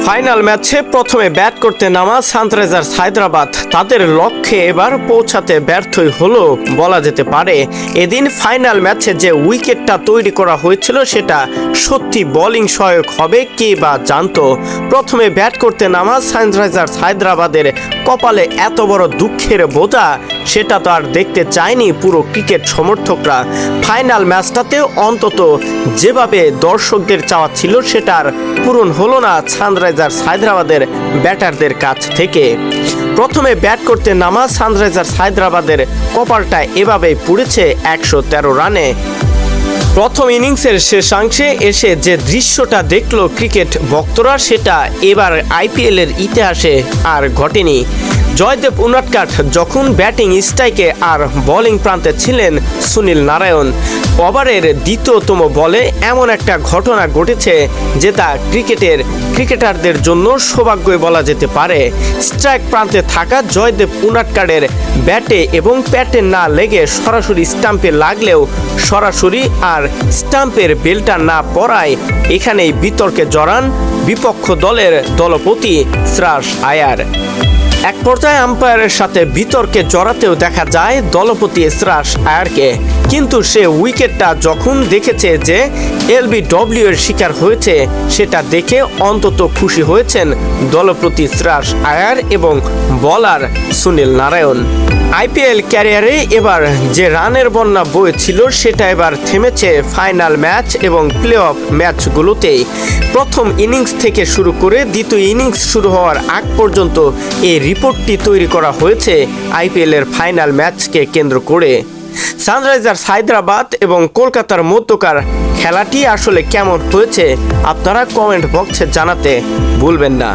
Final ম্যাচে প্রথমে bat করতে নামা সানরাইজার্স হায়দ্রাবাদ তাদের লক্ষ্যে এবার পৌঁছাতে ব্যর্থই হলো বলা যেতে পারে। এদিন ফাইনাল ম্যাচে যে উইকেটটা তৈরি করা হয়েছিল সেটা সত্যি বোলিং সহায়ক হবে কে বা জানতো। প্রথমে ব্যাট করতে নামা সানরাইজার্স হায়দ্রাবাদের কপালে এত বড় দুঃখের বোঝা সেটা তো আর দেখতে চায়নি পুরো ক্রিকেট সমর্থকরা। ফাইনাল ম্যাচটাতে অন্তত যেভাবে দর্শকদের চাওয়া ছিল সেটার পূরণ হলো না সানরাইজার্স হায়দ্রাবাদের ব্যাটারদের কাছ থেকে। প্রথমে ব্যাট করতে নামা সানরাইজার্স হায়দ্রাবাদের কপালটা এভাবেই পুড়েছে 113 রানে। প্রথম ইনিংসের শেষাংশে এসে যে দৃশ্যটা দেখলো ক্রিকেট ভক্তরা সেটা এবার আইপিএলের ইতিহাসে আর ঘটেনি। জয়দেব উনাদকাট যখন ব্যাটিং স্ট্রাইকে আর বোলিং প্রান্তে ছিলেন সুনীল নারায়ণ, ওভারের দ্বিতীয়তম বলে এমন একটা ঘটনা ঘটেছে যেটা ক্রিকেটারদের জন্য সৌভাগ্যই বলা যেতে পারে। স্ট্রাইক প্রান্তে থাকা জয়দেব উনাদকাটের ব্যাটে এবং প্যাটে না লেগে সরাসরি স্টাম্পে লাগলেও সরাসরি আর স্টাম্পের বেলটা না পড়ায় এখানেই বিতর্কে জড়ান বিপক্ষ দলের দলপতি শ্রেয়াস আয়ার। এক পর্যায়ে আম্পায়ারের সাথে বিতর্কে জড়াতেও দেখা যায় দলপতি শ্রেয়াস আয়ারকে, কিন্তু সে উইকেটটা যখন দেখেছে যে এলবিডব্লিউ এর শিকার হয়েছে সেটা দেখে অন্তত খুশি হয়েছেন দলপতি শ্রেয়াস আয়ার এবং বোলার সুনীল নারায়ণ। আইপিএল ক্যারিয়ারে এবার যে রানের বন্যা বয়েছিল সেটা এবার থেমেছে ফাইনাল ম্যাচ এবং প্লে অফ ম্যাচগুলোতেই। প্রথম ইনিংস থেকে শুরু করে দ্বিতীয় ইনিংস শুরু হওয়ার আগ পর্যন্ত এই রিপোর্টটি তৈরি করা হয়েছে আইপিএলের ফাইনাল ম্যাচকে কেন্দ্র করে। সানরাইজার্স হায়দ্রাবাদ এবং কলকাতার মধ্যকার খেলাটি আসলে কেমন হয়েছে আপনারা কমেন্ট বক্সে জানাতে ভুলবেন না।